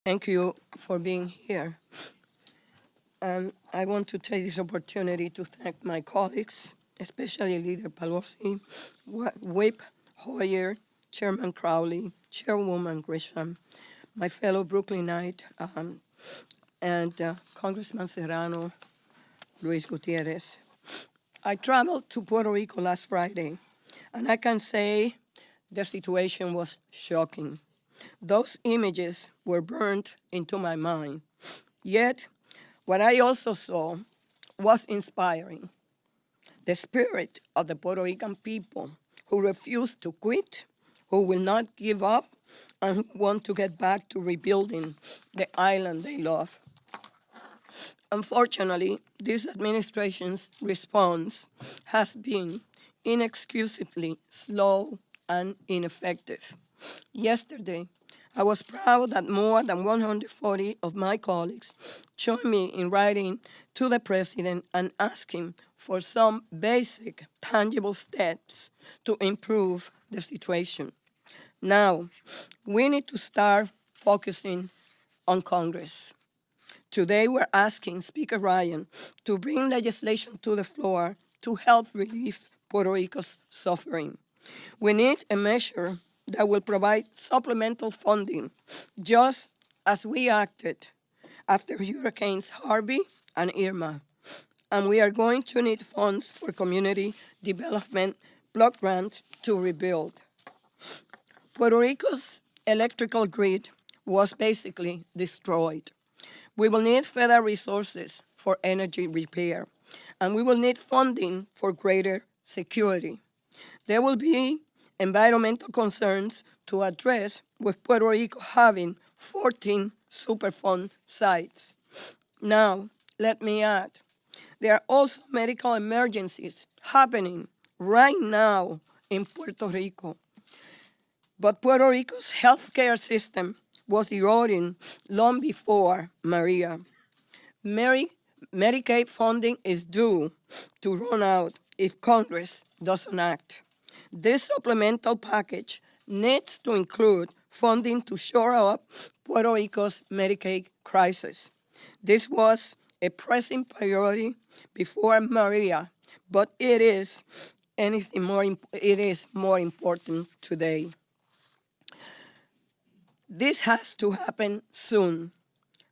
Thank you for being here. I want to take this opportunity to thank my colleagues, especially Leader Pelosi, Whip Hoyer, Chairman Crowley, Chairwoman Grisham, my fellow Brooklynite, and Congressman Serrano, Luis Gutierrez. I traveled to Puerto Rico last Friday, and I can say the situation was shocking. Those images were burned into my mind. Yet, what I also saw was inspiring. The spirit of the Puerto Rican people who refuse to quit, who will not give up, and who want to get back to rebuilding the island they love. Unfortunately, this administration's response has been inexcusably slow and ineffective. Yesterday, I was proud that more than 140 of my colleagues joined me in writing to the President and asking for some basic, tangible steps to improve the situation. Now, we need to start focusing on Congress. Today, we're asking Speaker Ryan to bring legislation to the floor to help relieve Puerto Rico's suffering. We need a measure that will provide supplemental funding, just as we acted after Hurricanes Harvey and Irma. And we are going to need funds for community development block grants to rebuild. Puerto Rico's electrical grid was basically destroyed. We will need federal resources for energy repair, and we will need funding for greater security. There will be environmental concerns to address, with Puerto Rico having 14 Superfund sites. Now, let me add, there are also medical emergencies happening right now in Puerto Rico. But Puerto Rico's healthcare system was eroding long before Maria. Medicaid funding is due to run out if Congress doesn't act. This supplemental package needs to include funding to shore up Puerto Rico's Medicaid crisis. This was a pressing priority before Maria, but it is more important today. This has to happen soon,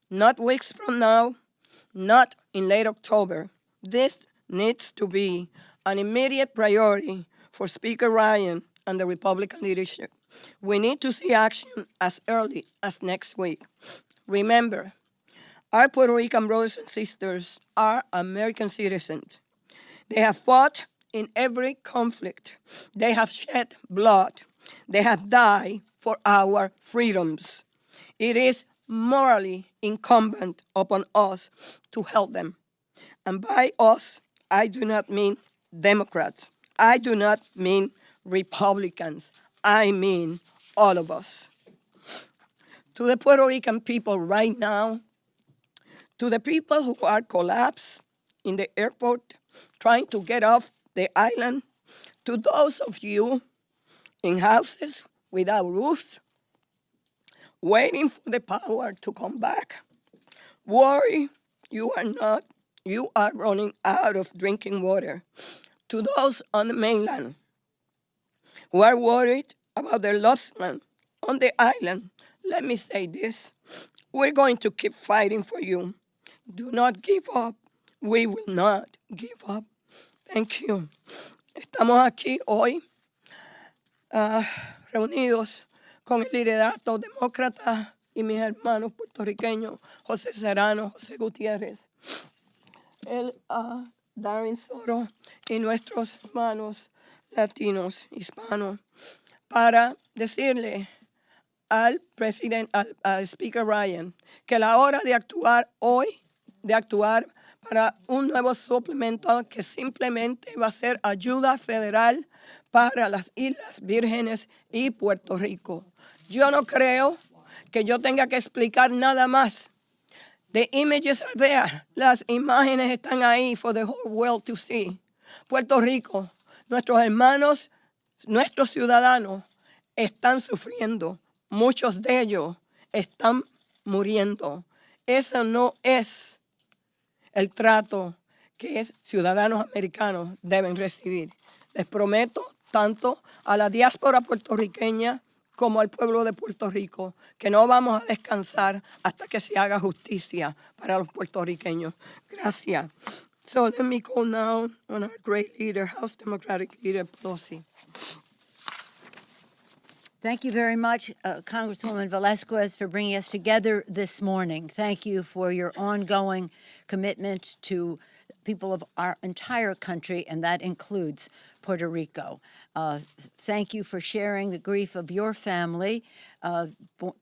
not weeks from now, not in late October. This needs to be an immediate priority for Speaker Ryan and the Republican leadership. We need to see action as early as next week. Remember, our Puerto Rican brothers and sisters are American citizens. They have fought in every conflict. They have shed blood. They have died for our freedoms. It is morally incumbent upon us to help them. And by us, I do not mean Democrats. I do not mean Republicans. I mean all of us. To the Puerto Rican people right now, to the people who are collapsed in the airport trying to get off the island, to those of you in houses without roofs, waiting for the power to come back, worry you are not. You are running out of drinking water. To those on the mainland who are worried about their loved one on the island, let me say this. We're going to keep fighting for you. Do not give up. We will not give up. Thank you. Estamos aquí hoy reunidos con el liderato demócrata y mis hermanos puertorriqueños, José Serrano, José Gutiérrez, Darren Soto y nuestros hermanos latinos, hispanos, para decirle al presidente, al Speaker Ryan, que la hora de actuar hoy, de actuar para un nuevo suplemento que simplemente va a ser ayuda federal para las Islas Vírgenes y Puerto Rico. Yo no creo que yo tenga que explicar nada más. The images are there. Las imágenes están ahí for the whole world to see. Puerto Rico, nuestros hermanos, nuestros ciudadanos están sufriendo. Muchos de ellos están muriendo. Eso no es el trato que ciudadanos americanos deben recibir. Les prometo tanto a la diáspora puertorriqueña como al pueblo de Puerto Rico que no vamos a descansar hasta que se haga justicia para los puertorriqueños. Gracias. So let me call now on our great leader, House Democratic Leader Pelosi. Thank you very much, Congresswoman Velasquez, for bringing us together this morning. Thank you for your ongoing commitment to people of our entire country, and that includes Puerto Rico. Thank you for sharing the grief of your family.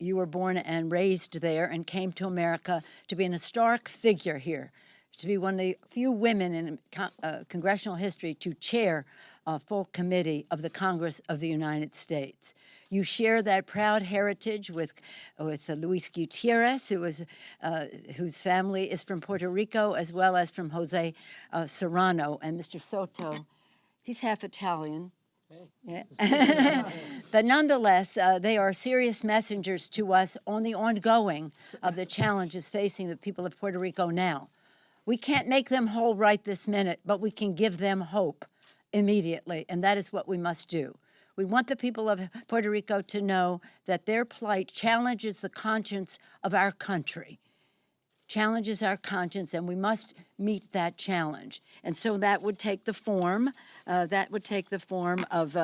You were born and raised there and came to America to be an historic figure here, to be one of the few women in congressional history to chair a full committee of the Congress of the United States. You share that proud heritage with Luis Gutierrez, whose family is from Puerto Rico, as well as from Jose Serrano. And Mr. Soto, he's half Italian. Yeah. But nonetheless, they are serious messengers to us on the ongoing of the challenges facing the people of Puerto Rico now. We can't make them whole right this minute, but we can give them hope immediately, and that is what we must do. We want the people of Puerto Rico to know that their plight challenges the conscience of our country, challenges our conscience, and we must meet that challenge. And so that would take the form, of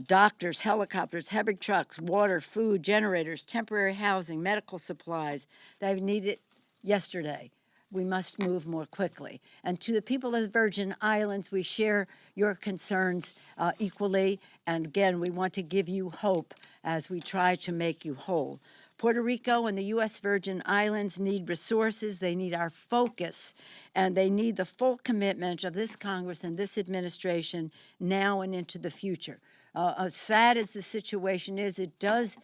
doctors, helicopters, heavy trucks, water, food, generators, temporary housing, medical supplies that are needed yesterday. We must move more quickly. And to the people of the Virgin Islands, we share your concerns equally. And again, we want to give you hope as we try to make you whole. Puerto Rico and the U.S. Virgin Islands need resources, they need our focus, and they need the full commitment of this Congress and this administration now and into the future. As sad as the situation is, it does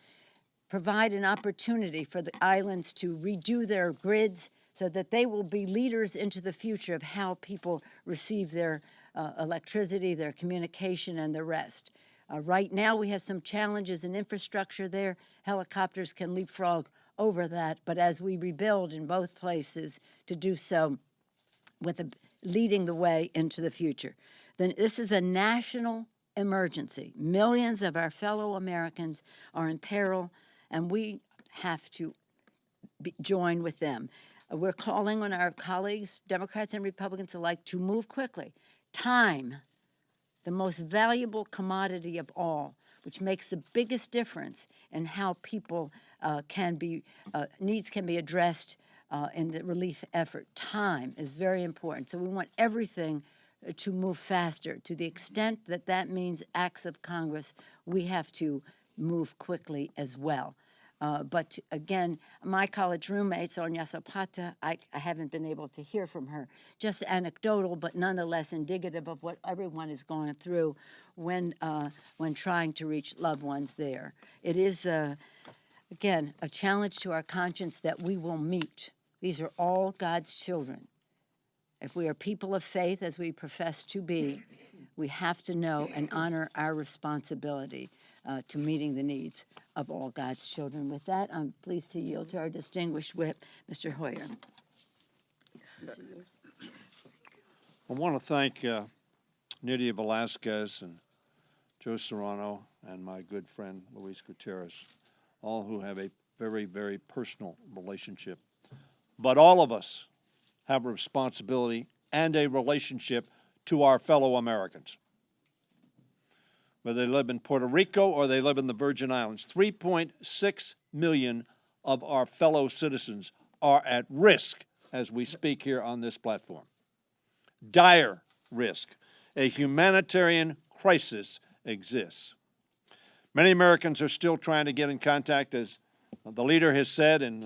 provide an opportunity for the islands to redo their grids so that they will be leaders into the future of how people receive their electricity, their communication, and the rest. Right now, we have some challenges in infrastructure there. Helicopters can leapfrog over that, but as we rebuild in both places, to do so with leading the way into the future. Then this is a national emergency. Millions of our fellow Americans are in peril, and we have to join with them. We're calling on our colleagues, Democrats and Republicans alike, to move quickly. Time, the most valuable commodity of all, which makes the biggest difference in how people needs can be addressed in the relief effort. Time is very important. So we want everything to move faster. To the extent that that means acts of Congress, we have to move quickly as well. But again, my college roommate, Sonia Zapata, I haven't been able to hear from her. Just anecdotal, but nonetheless indicative of what everyone is going through when trying to reach loved ones there. It is, again, a challenge to our conscience that we will meet. These are all God's children. If we are people of faith, as we profess to be, we have to know and honor our responsibility to meeting the needs of all God's children. With that, I'm pleased to yield to our distinguished whip, Mr. Hoyer. I want to thank Nydia Velasquez and Joe Serrano and my good friend Luis Gutierrez, all who have a very, very personal relationship. But all of us have a responsibility and a relationship to our fellow Americans, whether they live in Puerto Rico or they live in the Virgin Islands. 3.6 million of our fellow citizens are at risk as we speak here on this platform. Dire risk. A humanitarian crisis exists. Many Americans are still trying to get in contact, as the leader has said and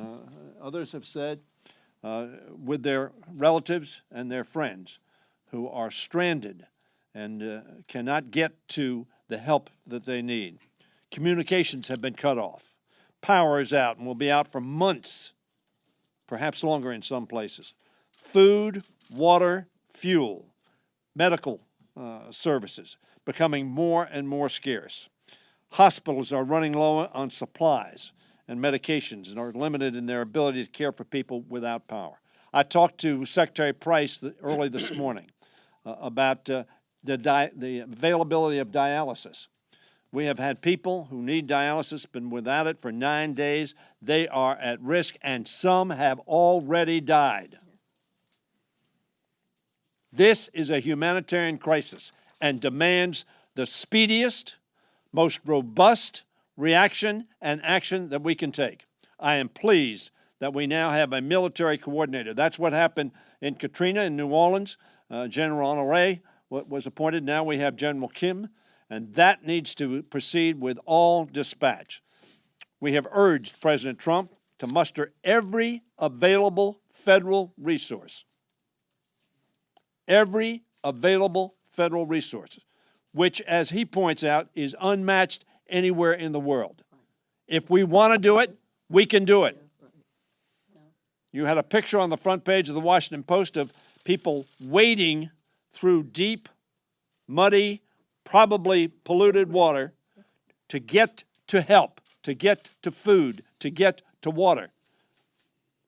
others have said, with their relatives and their friends who are stranded and cannot get to the help that they need. Communications have been cut off. Power is out and will be out for months, perhaps longer in some places. Food, water, fuel, medical services becoming more and more scarce. Hospitals are running low on supplies, and medications and are limited in their ability to care for people without power. I talked to Secretary Price early this morning about the availability of dialysis. We have had people who need dialysis, been without it for 9 days. They are at risk, and some have already died. This is a humanitarian crisis and demands the speediest, most robust reaction and action that we can take. I am pleased that we now have a military coordinator. That's what happened in Katrina in New Orleans. General Honoré was appointed. Now we have General Kim, and that needs to proceed with all dispatch. We have urged President Trump to muster every available federal resource. Every available federal resource, which, as he points out, is unmatched anywhere in the world. If we want to do it, we can do it. You had a picture on the front page of the Washington Post of people wading through deep, muddy, probably polluted water to get to help, to get to food, to get to water.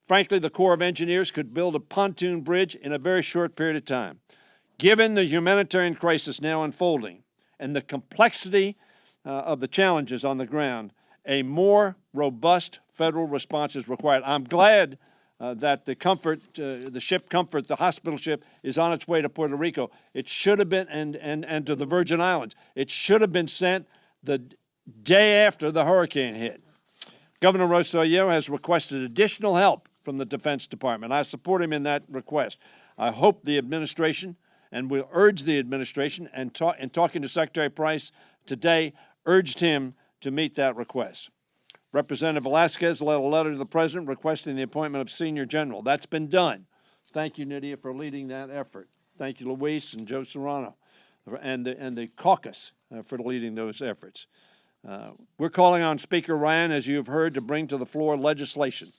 Frankly, the Corps of Engineers could build a pontoon bridge in a very short period of time. Given the humanitarian crisis now unfolding and the complexity of the challenges on the ground, a more robust federal response is required. I'm glad that the ship Comfort, the hospital ship, is on its way to Puerto Rico. It should have been, and to the Virgin Islands. It should have been sent the day after the hurricane hit. Governor Rosselló has requested additional help from the Defense Department. I support him in that request. I hope the administration, and we'll urge the administration, and talking to Secretary Price today, urged him to meet that request. Representative Velasquez led a letter to the President requesting the appointment of Senior General. That's been done. Thank you, Nydia, for leading that effort. Thank you, Luis and Joe Serrano, and the caucus for leading those efforts. We're calling on Speaker Ryan, as you have heard, to bring to the floor legislation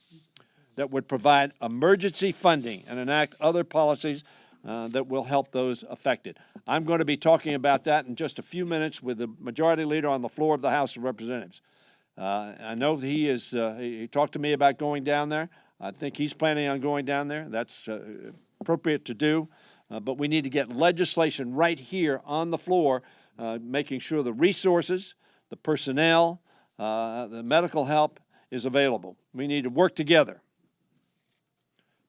that would provide emergency funding and enact other policies that will help those affected. I'm going to be talking about that in just a few minutes with the Majority Leader on the floor of the House of Representatives. I know that he talked to me about going down there. I think he's planning on going down there. That's appropriate to do. But we need to get legislation right here on the floor, making sure the resources, the personnel, the medical help is available. We need to work together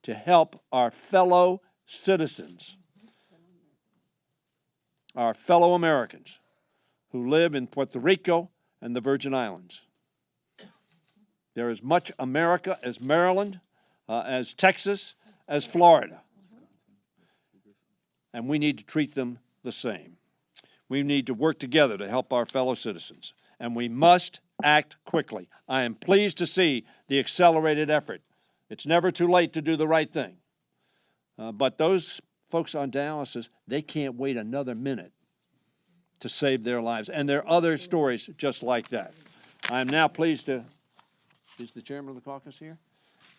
to help our fellow citizens, our fellow Americans who live in Puerto Rico and the Virgin Islands. There is much America as Maryland, as Texas, as Florida. And we need to treat them the same. We need to work together to help our fellow citizens. And we must act quickly. I am pleased to see the accelerated effort. It's never too late to do the right thing. But those folks on dialysis, they can't wait another minute to save their lives. And there are other stories just like that. I am now pleased to... Is the chairman of the caucus here?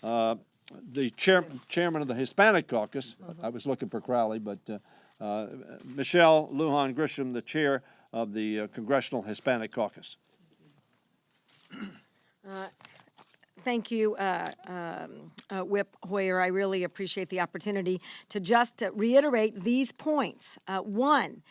The chairman of the Hispanic caucus, I was looking for Crowley, but Michelle Lujan Grisham, the chair of the Congressional Hispanic Caucus. Thank you, Whip Hoyer. I really appreciate the opportunity to just reiterate these points. One,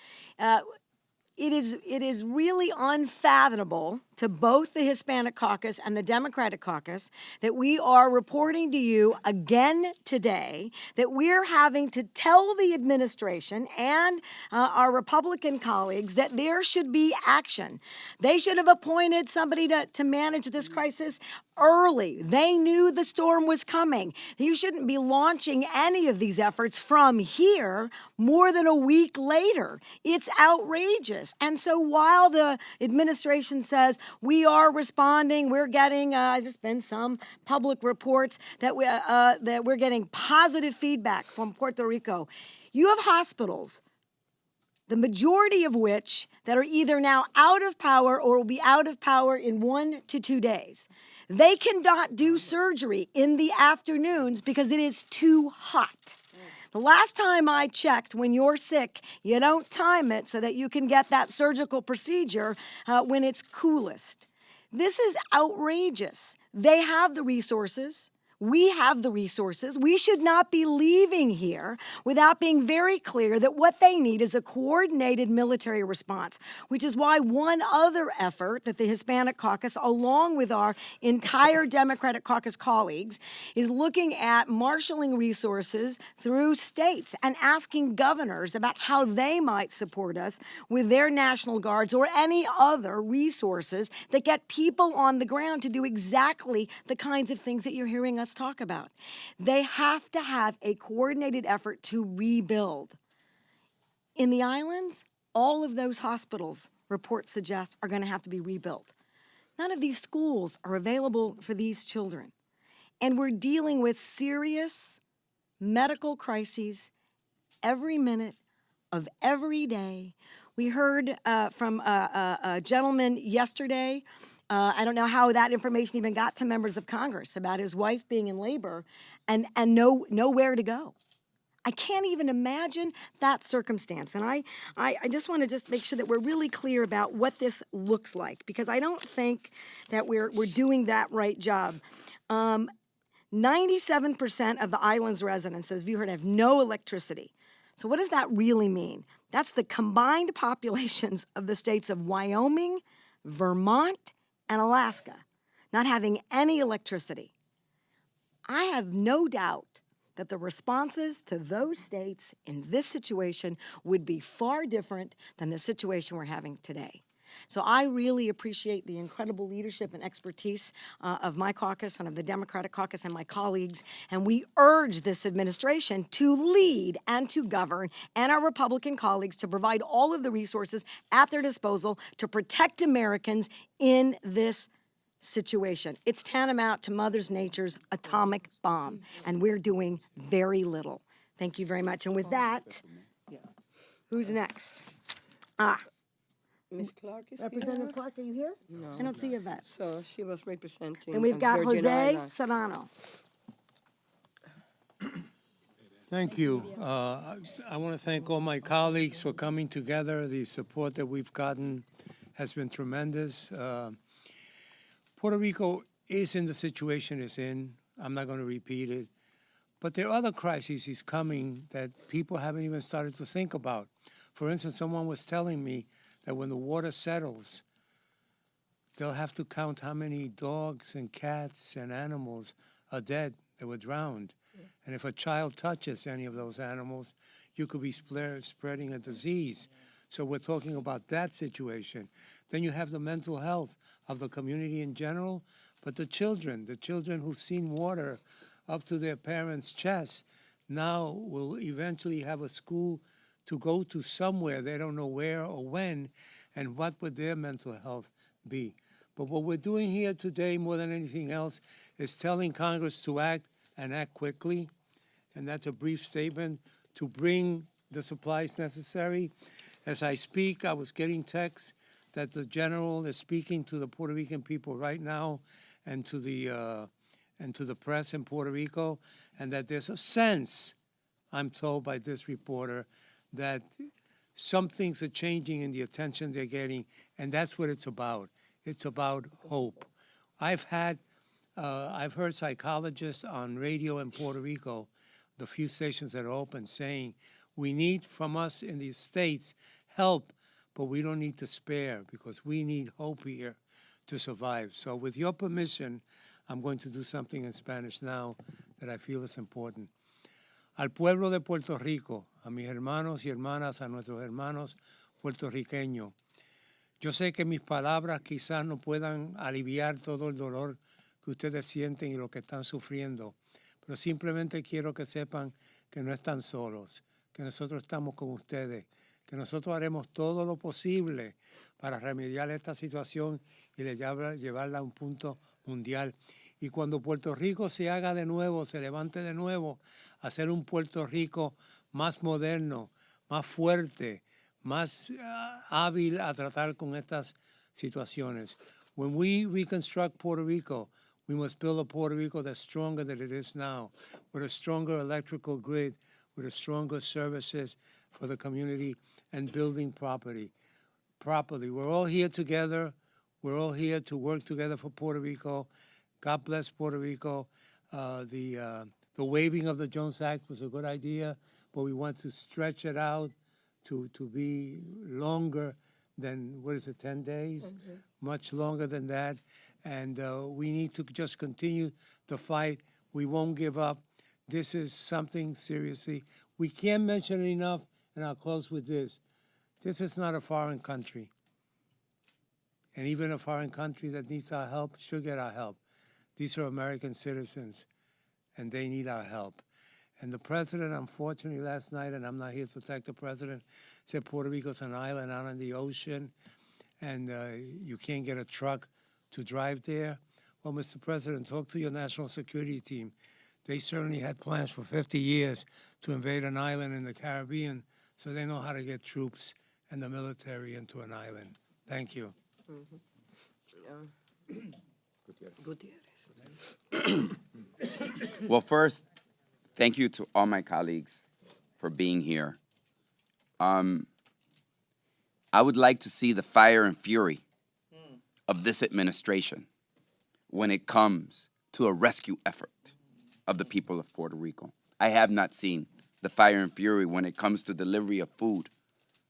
it is really unfathomable to both the Hispanic caucus and the Democratic caucus that we are reporting to you again today that we're having to tell the administration and our Republican colleagues that there should be action. They should have appointed somebody to manage this crisis early. They knew the storm was coming. You shouldn't be launching any of these efforts from here more than a week later. It's outrageous. And so while the administration says we are responding, we're getting, there's been some public reports that we're getting positive feedback from Puerto Rico. You have hospitals, the majority of which that are either now out of power or will be out of power in 1 to 2 days. They cannot do surgery in the afternoons because it is too hot. The last time I checked, when you're sick, you don't time it so that you can get that surgical procedure when it's coolest. This is outrageous. They have the resources. We have the resources. We should not be leaving here without being very clear that what they need is a coordinated military response, which is why one other effort that the Hispanic Caucus, along with our entire Democratic Caucus colleagues, is looking at marshaling resources through states and asking governors about how they might support us with their National Guards or any other resources that get people on the ground to do exactly the kinds of things that you're hearing us talk about. They have to have a coordinated effort to rebuild. In the islands, all of those hospitals, reports suggest, are going to have to be rebuilt. None of these schools are available for these children. And we're dealing with serious medical crises every minute of every day. We heard from a gentleman yesterday. I don't know how that information even got to members of Congress about his wife being in labor and nowhere to go. I can't even imagine that circumstance. And I just want to just make sure that we're really clear about what this looks like, because I don't think that we're doing that right job. 97% of the island's residents, as you heard, have no electricity. So what does that really mean? That's the combined populations of the states of Wyoming, Vermont, and Alaska not having any electricity. I have no doubt that the responses to those states in this situation would be far different than the situation we're having today. So I really appreciate the incredible leadership and expertise of my caucus and of the Democratic caucus and my colleagues, and we urge this administration to lead and to govern, and our Republican colleagues to provide all of the resources at their disposal to protect Americans in this situation. It's tantamount to Mother Nature's atomic bomb, and we're doing very little. Thank you very much. And with that, who's next? Ms. Clark is Representative Clark, are you here? No. I don't see Yvette. So she was representing. And we've got Virgin Jose Islands. Serrano. Thank you. I want to thank all my colleagues for coming together. The support that we've gotten has been tremendous. Puerto Rico is in the situation it's in. I'm not going to repeat it. But there are other crises coming that people haven't even started to think about. For instance, someone was telling me that when the water settles, they'll have to count how many dogs and cats and animals are dead that were drowned. Yeah. And if a child touches any of those animals, you could be spreading a disease. So we're talking about that situation. Then you have the mental health of the community in general, but the children who've seen water up to their parents' chests now will eventually have a school to go to somewhere. They don't know where or when, and what would their mental health be. But what we're doing here today, more than anything else, is telling Congress to act and act quickly. And that's a brief statement to bring the supplies necessary. As I speak, I was getting texts that the general is speaking to the Puerto Rican people right now and to the press in Puerto Rico, and that there's a sense, I'm told by this reporter, that some things are changing in the attention they're getting, and that's what it's about. It's about hope. I've heard psychologists on radio in Puerto Rico, the few stations that are open, saying, we need from us in these states help, but we don't need to spare because we need hope here to survive. So with your permission, I'm going to do something in Spanish now that I feel is important. Al pueblo de Puerto Rico, a mis hermanos y hermanas, a nuestros hermanos puertorriqueños. Yo sé que mis palabras quizás no puedan aliviar todo el dolor que ustedes sienten y lo que están sufriendo, pero simplemente quiero que sepan que no están solos, que nosotros estamos con ustedes, que nosotros haremos todo lo posible para remediar esta situación y llevarla a un punto mundial. Y cuando Puerto Rico se haga de nuevo, se levante de nuevo, hacer un Puerto Rico más moderno, más fuerte, más hábil a tratar con estas situaciones. When we reconstruct Puerto Rico, we must build a Puerto Rico that's stronger than it is now, with a stronger electrical grid, with a stronger services for the community and building properly. We're all here together. We're all here to work together for Puerto Rico. God bless Puerto Rico. The waiving of the Jones Act was a good idea, but we want to stretch it out to be longer than, 10 days? Much longer than that. And we need to just continue the fight. We won't give up. This is something seriously. We can't mention it enough, and I'll close with this. This is not a foreign country. And even a foreign country that needs our help should get our help. These are American citizens, and they need our help. And the president, unfortunately, last night, and I'm not here to attack the president, said Puerto Rico's an island out in the ocean, and you can't get a truck to drive there. Well, Mr. President, talk to your national security team. They certainly had plans for 50 years to invade an island in the Caribbean, so they know how to get troops and the military into an island. Thank you. Gutierrez. Well, first, thank you to all my colleagues for being here. I would like to see the fire and fury of this administration when it comes to a rescue effort of the people of Puerto Rico. I have not seen the fire and fury when it comes to delivery of food,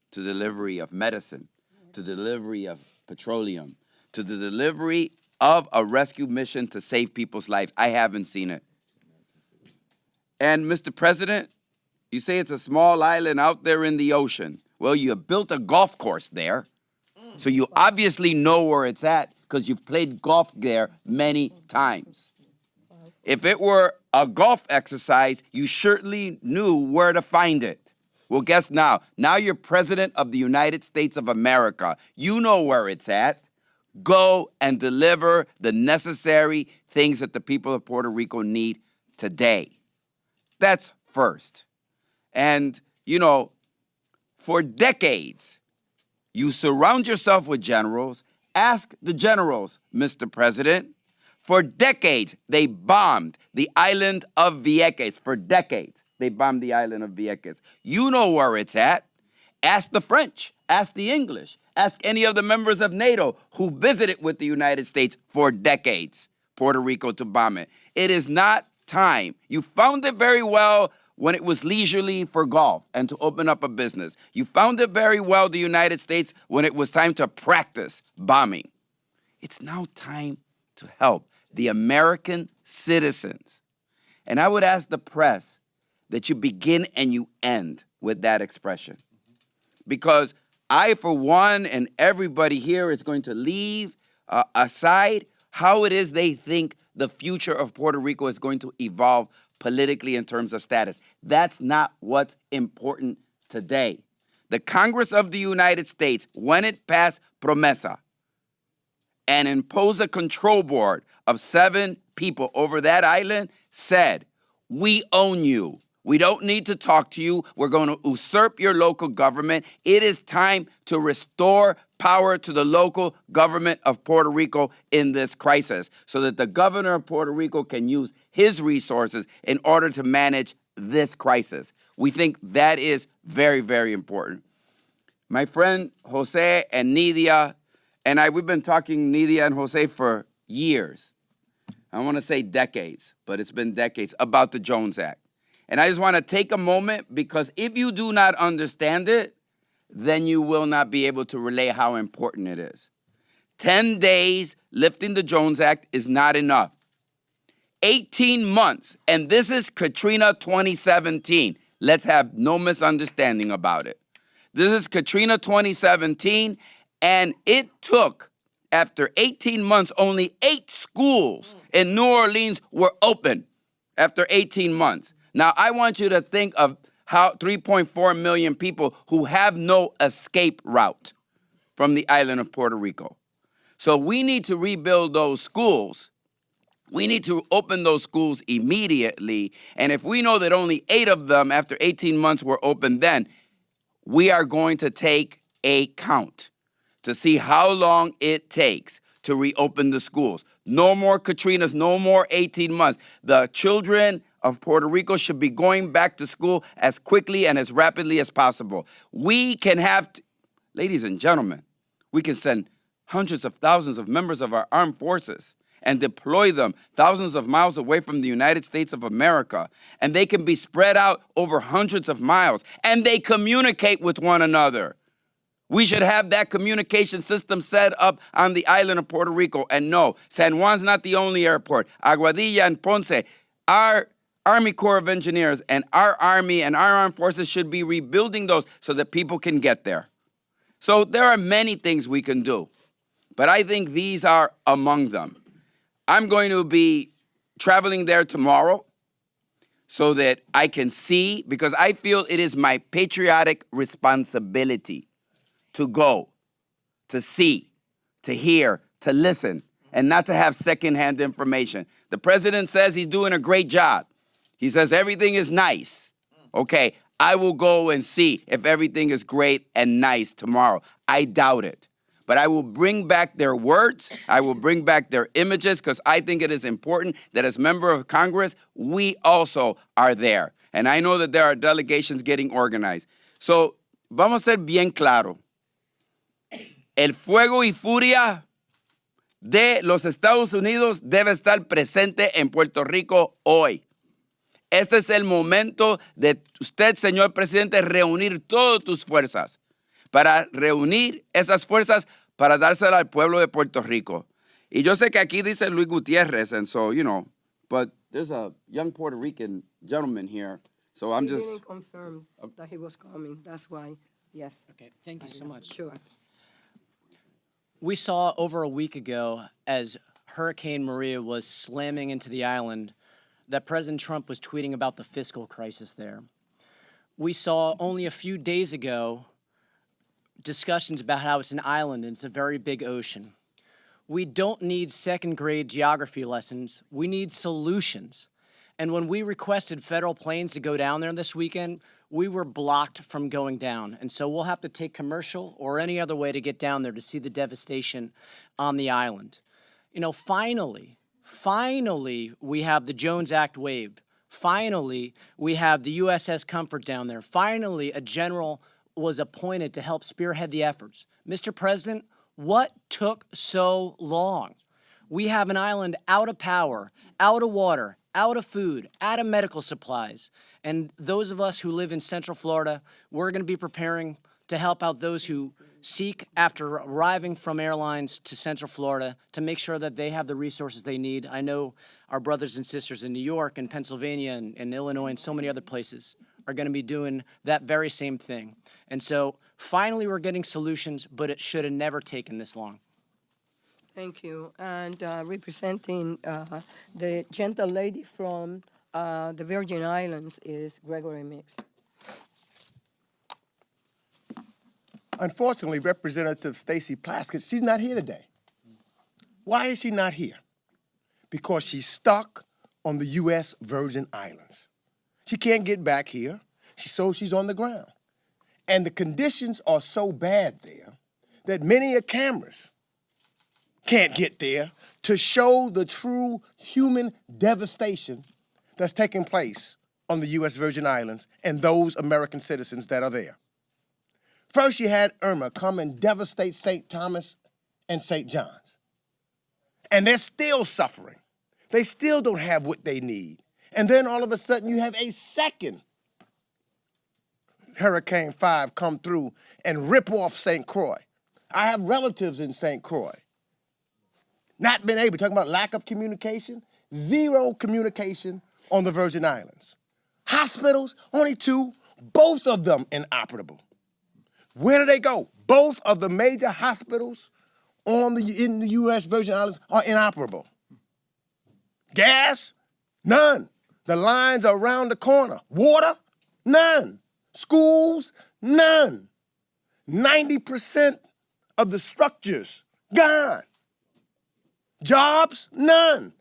to delivery of medicine, to delivery of petroleum, to the delivery of a rescue mission to save people's lives. I haven't seen it. And Mr. President, you say it's a small island out there in the ocean. Well, you built a golf course there, so you obviously know where it's at because you've played golf there many times. If it were a golf exercise, you surely knew where to find it. Well, guess now. Now you're President of the United States of America. You know where it's at. Go and deliver the necessary things that the people of Puerto Rico need today. That's first. And, you know, for decades, you surround yourself with generals. Ask the generals, Mr. President. For decades, they bombed the island of Vieques. For decades, they bombed the island of Vieques. You know where it's at. Ask the French. Ask the English. Ask any of the members of NATO who visited with the United States for decades, Puerto Rico, to bomb it. It is not time. You found it very well when it was leisurely for golf and to open up a business. You found it very well, the United States, when it was time to practice bombing. It's now time to help the American citizens. And I would ask the press that you begin and you end with that expression. Because I, for one, and everybody here is going to leave aside how it is they think the future of Puerto Rico is going to evolve politically in terms of status. That's not what's important today. The Congress of the United States, when it passed Promesa and imposed a control board of 7 people over that island, said, we own you. We don't need to talk to you. We're going to usurp your local government. It is time to restore power to the local government of Puerto Rico in this crisis so that the governor of Puerto Rico can use his resources in order to manage this crisis. We think that is very, very important. My friend Jose and Nidia and I, we've been talking, Nidia and Jose, for years. I want to say decades, but it's been decades, about the Jones Act. And I just want to take a moment because if you do not understand it, then you will not be able to relay how important it is. 10 days lifting the Jones Act is not enough. 18 months, and this is Katrina 2017. Let's have no misunderstanding about it. This is Katrina 2017, and it took, after 18 months, only 8 schools in New Orleans were open after 18 months. Now, I want you to think of how 3.4 million people who have no escape route from the island of Puerto Rico. So we need to rebuild those schools. We need to open those schools immediately. And if we know that only 8 of them after 18 months were open then, we are going to take a count to see how long it takes to reopen the schools. No more Katrinas, no more 18 months. The children of Puerto Rico should be going back to school as quickly and as rapidly as possible. We can have, ladies and gentlemen, we can send hundreds of thousands of members of our armed forces and deploy them thousands of miles away from the United States of America, and they can be spread out over hundreds of miles, and they communicate with one another. We should have that communication system set up on the island of Puerto Rico. And no, San Juan's not the only airport. Aguadilla and Ponce, our Army Corps of Engineers and our Army and our armed forces should be rebuilding those so that people can get there. So there are many things we can do, but I think these are among them. I'm going to be traveling there tomorrow so that I can see, because I feel it is my patriotic responsibility to go, to see, to hear, to listen, and not to have secondhand information. The president says he's doing a great job. He says everything is nice. Okay, I will go and see if everything is great and nice tomorrow. I doubt it. But I will bring back their words. I will bring back their images, because I think it is important that as member of Congress, we also are there. And I know that there are delegations getting organized. So, vamos a ser bien claro. El fuego y furia de los Estados Unidos debe estar presente en Puerto Rico hoy. Este es el momento de usted, señor presidente, reunir todas tus fuerzas para reunir esas fuerzas para dárselas al pueblo de Puerto Rico. Y yo sé que aquí dice Luis Gutiérrez, and so, you know, but there's a young Puerto Rican gentleman here, so I'm He just... didn't confirm that he was coming. That's why, yes. Okay, thank you so much. Sure. We saw over a week ago, as Hurricane Maria was slamming into the island, that President Trump was tweeting about the fiscal crisis there. We saw only a few days ago discussions about how it's an island and it's a very big ocean. We don't need second-grade geography lessons. We need solutions. And when we requested federal planes to go down there this weekend, we were blocked from going down. And so we'll have to take commercial or any other way to get down there to see the devastation on the island. You know, finally, we have the Jones Act waived. Finally, we have the USS Comfort down there. Finally, a general was appointed to help spearhead the efforts. Mr. President, what took so long? We have an island out of power, out of water, out of food, out of medical supplies. And those of us who live in Central Florida, we're going to be preparing to help out those who seek after arriving from airlines to Central Florida to make sure that they have the resources they need. I know our brothers and sisters in New York and Pennsylvania and Illinois and so many other places are going to be doing that very same thing. And so finally we're getting solutions, but it should have never taken this long. Thank you. And representing the gentle lady from the Virgin Islands is Gregory Mix. Unfortunately, Representative Stacey Plaskett, she's not here today. Why is she not here? Because she's stuck on the U.S. Virgin Islands. She can't get back here, so she's on the ground. And the conditions are so bad there that many cameras can't get there to show the true human devastation that's taking place on the U.S. Virgin Islands and those American citizens that are there. First, you had Irma come and devastate St. Thomas and St. John's. And they're still suffering. They still don't have what they need. And then all of a sudden, you have a second Hurricane 5 come through and rip off St. Croix. I have relatives in St. Croix. Not been able, talking about lack of communication, zero communication on the Virgin Islands. Hospitals, only 2, both of them inoperable. Where do they go? Both of the major hospitals in the U.S. Virgin Islands are inoperable. Gas? None. The lines are around the corner. Water? None. Schools? None. 90% of the structures gone. Jobs? None.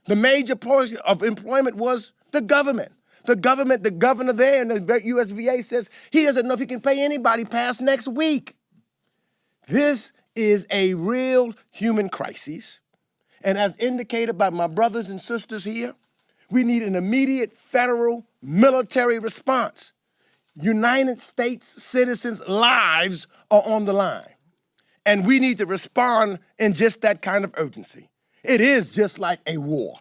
The major portion of employment was the government. The governor there in the USVA says he doesn't know if he can pay anybody past next week. This is a real human crisis. And as indicated by my brothers and sisters here, we need an immediate federal military response. United States citizens' lives are on the line. And we need to respond in just that kind of urgency. It is just like a war.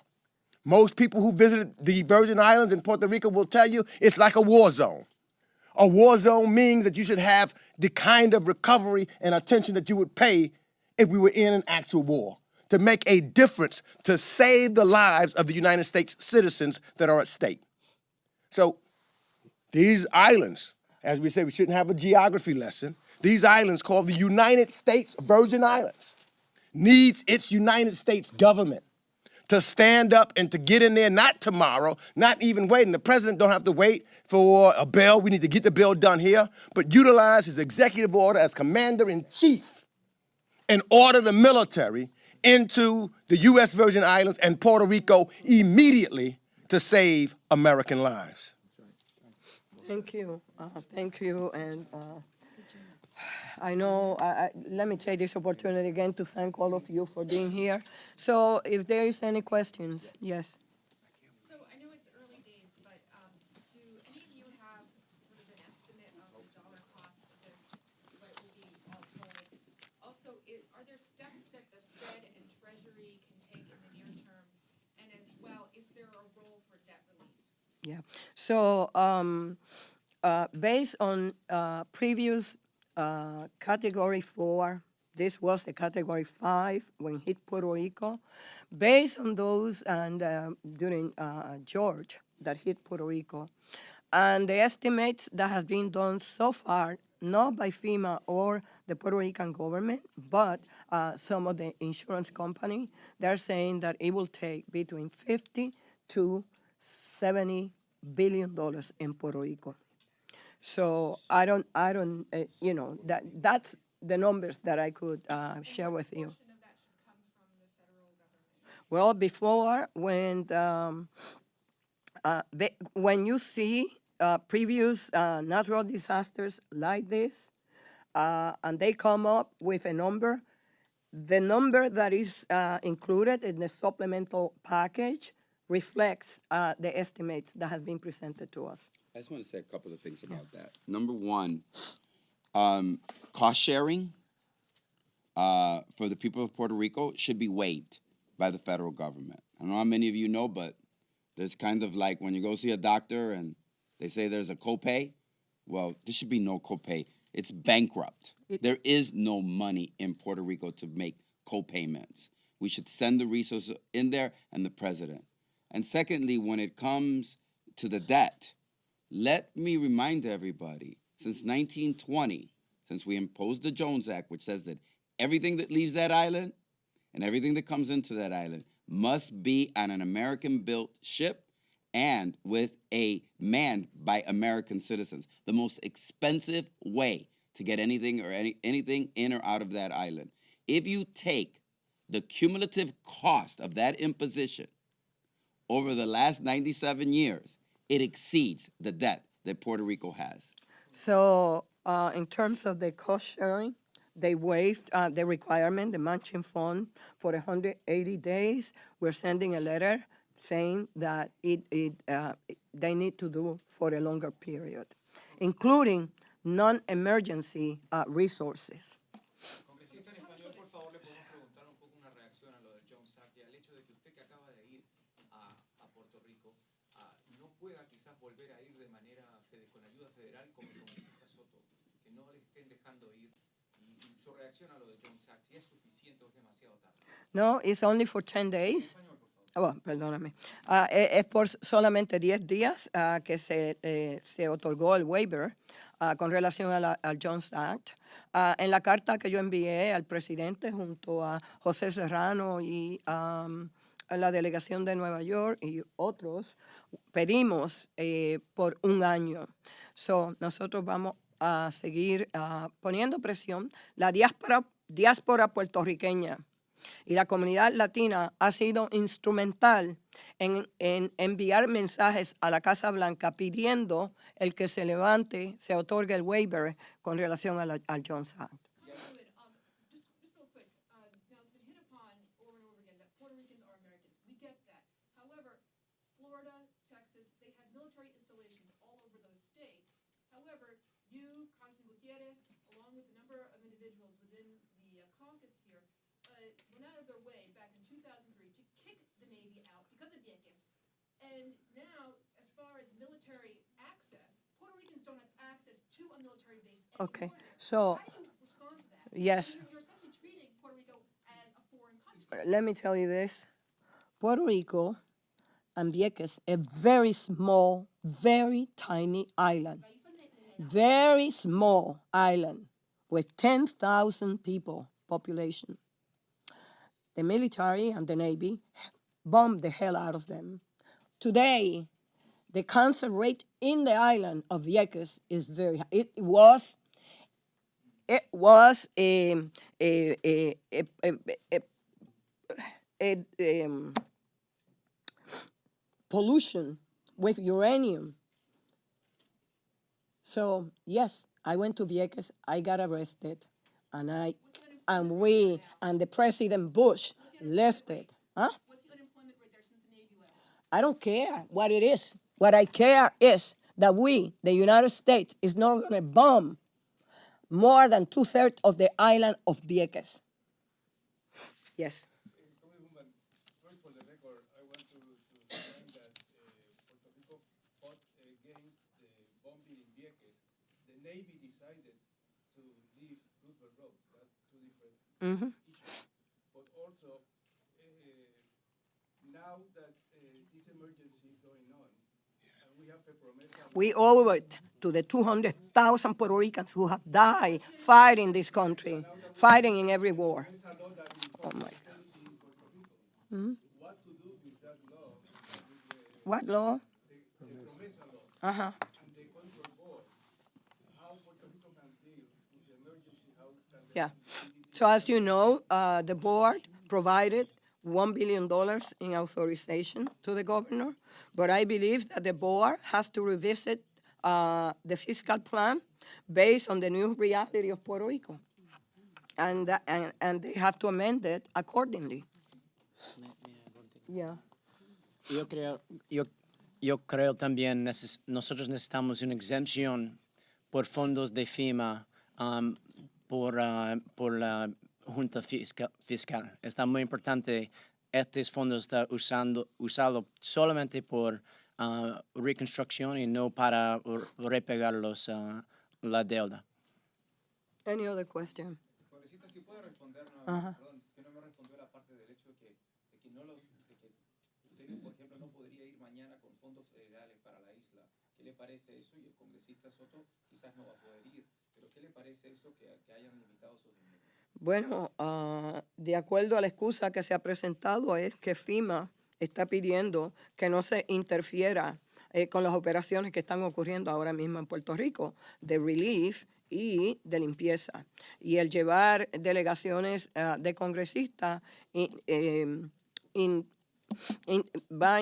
Most people who visited the Virgin Islands and Puerto Rico will tell you it's like a war zone. A war zone means that you should have the kind of recovery and attention that you would pay if we were in an actual war, to make a difference, to save the lives of the United States citizens that are at stake. So these islands, as we say, we shouldn't have a geography lesson. These islands called the United States Virgin Islands needs its United States government to stand up and to get in there, not tomorrow, not even waiting. The president don't have to wait for a bill. We need to get the bill done here, but utilize his executive order as commander-in-chief and order the military into the U.S. Virgin Islands and Puerto Rico immediately to save American lives. Thank you. Thank you. And I know, let me take this opportunity again to thank all of you for being here. So if there is any questions, yes. So I know it's early days, but do any of you have sort of an estimate of the dollar cost of this, what it will be all told? Also, are there steps that the Fed and Treasury can take in the near term? And as well, is there a role for debt relief? Yeah. So based on previous Category 4, this was the Category 5 when hit Puerto Rico. Based on those and during George that hit Puerto Rico, and the estimates that have been done so far, not by FEMA or the Puerto Rican government, but some of the insurance company, they're saying that it will take between $50 to $70 billion in Puerto Rico. So I don't, you know, that's the numbers that I could share with you. Well, before, when you see previous natural disasters like this, and they come up with a number, the number that is included in the supplemental package reflects the estimates that have been presented to us. I just want to say a couple of things about that. Number one, cost sharing for the people of Puerto Rico should be waived by the federal government. I don't know how many of you know, but there's kind of like when you go see a doctor and they say there's a copay. Well, there should be no copay. It's bankrupt. There is no money in Puerto Rico to make co-payments. We should send the resources in there and the president. And secondly, when it comes to the debt, let me remind everybody, since 1920, since we imposed the Jones Act, which says that everything that leaves that island and everything that comes into that island must be on an American-built ship and with a manned by American citizens. The most expensive way to get anything or anything in or out of that island. If you take the cumulative cost of that imposition over the last 97 years, it exceeds the debt that Puerto Rico has. So in terms of the cost sharing, they waived the requirement, the matching fund, for 180 days. We're sending a letter saying that they need to do for a longer period, including non-emergency resources. Congresista en español, por favor, le podemos preguntar un poco una reacción a lo del Jones Act y al hecho de que usted que acaba de ir a Puerto Rico no pueda quizás volver a ir de manera con ayuda federal como el congresista Soto, que no le estén dejando ir, y su reacción a lo del Jones Act, si es suficiente o es demasiado tarde. No, it's only for 10 days. Oh, perdóname. Es por solamente 10 días que se otorgó el waiver con relación al Jones Act. En la carta que yo envié al presidente junto a José Serrano y a la delegación de Nueva York y otros, pedimos por un año. So, nosotros vamos a seguir poniendo presión. La diáspora puertorriqueña y la comunidad latina ha sido instrumental en enviar mensajes a la Casa Blanca pidiendo el que se levante, se otorgue el waiver con relación al Jones Act. Just real quick, now it's been hit upon over and over again that Puerto Ricans are Americans. We get that. However, Florida, Texas, they have military installations all over those states. However, you, Congressman Gutierrez, along with a number of individuals within the way back in 2003 to kick the Navy out because of Vieques. And now, as far as military access, Puerto Ricans don't have access to a military base anymore. Okay, there. so, How do you respond to that? yes. You're essentially treating Puerto Rico as a foreign country. Let me tell you this. Puerto Rico and Vieques, a very small, very tiny island. Very small island with 10,000 people population. The military and the Navy bombed the hell out of them. Today, the cancer rate in the island of Vieques is very high. It was a pollution with uranium. So yes, I went to Vieques. I got arrested, and the President Bush left it. Huh? What's the unemployment rate there since the Navy left? I don't care what it is. What I care is that we, the United States, is not going to bomb more than 2/3 of the island of Vieques. Yes. Congresswoman, first for the record, I want to remind that Puerto Rico fought against the bombing in Vieques. The Navy decided to leave Roosevelt Road. That's two different issues. But also, now that this emergency is going on, and we have a promesa. We owe it to the 200,000 Puerto Ricans who have died fighting this country, fighting in every war. Oh my God. What to do with that law? What law? The promesa law Uh-huh. and the control board. How Puerto Rico can deal with the emergency? How can they Yeah. So as you know, the board provided $1 billion in authorization to the governor, but I believe that the board has to revisit the fiscal plan based on the new reality of Puerto Rico, and they have to amend it accordingly. Yeah. Yo creo también nosotros necesitamos una exempción por fondos de FEMA por la Junta Fiscal. Está muy importante estos fondos están usado solamente por Reconstruction y no para repegar la deuda. Any other question? Congresista, si puede respondernos, Ajá. perdón, que no me respondió la parte del hecho de que no de que usted, por ejemplo, no podría ir mañana con fondos federales para la isla. ¿Qué le parece eso? Y el congresista Soto quizás no va a poder ir, pero ¿qué le parece eso que hayan limitado sus dineros? Bueno, de acuerdo a la excusa que se ha presentado es que FEMA está pidiendo que no se interfiera con las operaciones que están ocurriendo ahora mismo en Puerto Rico, de relief y de limpieza. Y el llevar delegaciones de congresistas va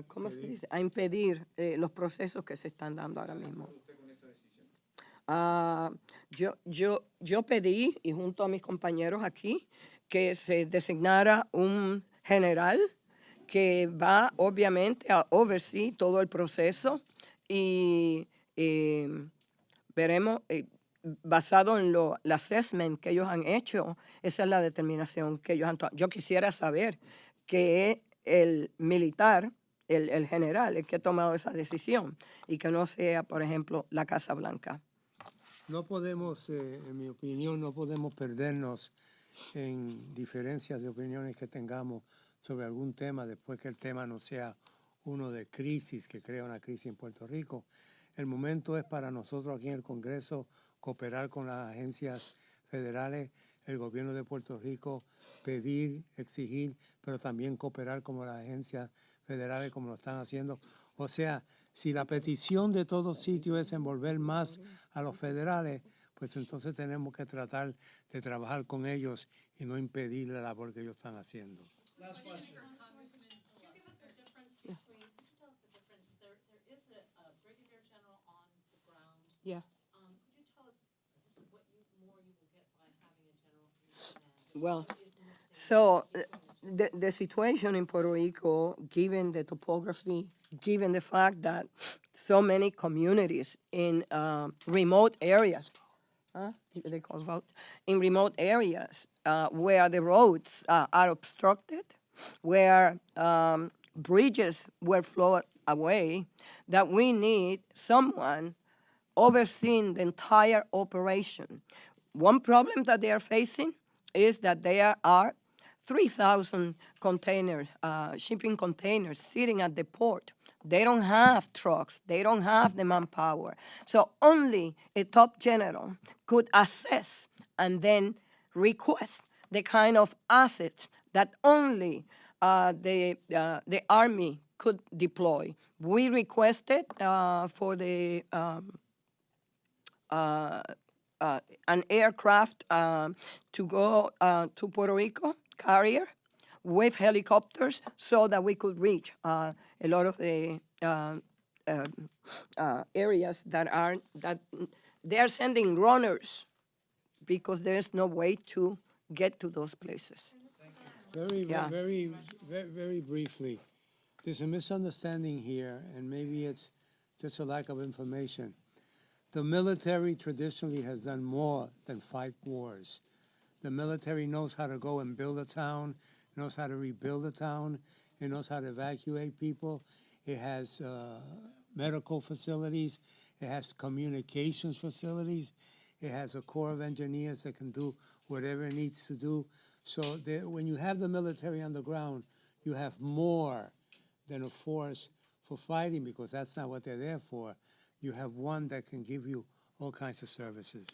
¿cómo se dice? A impedir los procesos que se están dando ahora mismo. Yo pedí, y junto a mis compañeros aquí, que se designara un general que va obviamente a oversee todo el proceso y veremos, basado en el assessment que ellos han hecho, esa es la determinación que ellos han tomado. Yo quisiera saber que es el militar, el general, el que ha tomado esa decisión y que no sea, por ejemplo, la Casa Blanca. No podemos, en mi opinión, no podemos perdernos en diferencias de opiniones que tengamos sobre algún tema después que el tema no sea uno de crisis, que crea una crisis en Puerto Rico. El momento es para nosotros aquí en el Congreso cooperar con las agencias federales, el gobierno de Puerto Rico, pedir, exigir, pero también cooperar como las agencias federales como lo están haciendo. O sea, si la petición de todos sitios es envolver más a los federales, pues entonces tenemos que tratar de trabajar con ellos y no impedir la labor que ellos están haciendo. Last question. Congressman, could you give us a difference between, could you tell us the difference? There is a brigadier general on the ground. Yeah. Could you tell us just what more you will get by having a general from your command? Well, What is missing? so the situation in Puerto Rico, given the topography, given the fact that so many communities in remote areas, they call route, in remote areas where the roads are obstructed, where bridges were flowed away, that we need someone overseeing the entire operation. One problem that they are facing is that there are 3,000 containers, shipping containers sitting at the port. They don't have trucks. They don't have the manpower. So only a top general could assess and then request the kind of assets that only the Army could deploy. We requested for the an aircraft to go to Puerto Rico, carrier, with helicopters, so that we could reach a lot of the areas that they are sending runners because there is no way to get to those places. Yeah. Very briefly, there's a misunderstanding here, and maybe it's just a lack of information. The military traditionally has done more than fight wars. The military knows how to go and build a town, knows how to rebuild a town, it knows how to evacuate people. It has medical facilities, it has communications facilities, it has a corps of engineers that can do whatever it needs to do. So when you have the military on the ground, you have more than a force for fighting, because that's not what they're there for. You have one that can give you all kinds of services.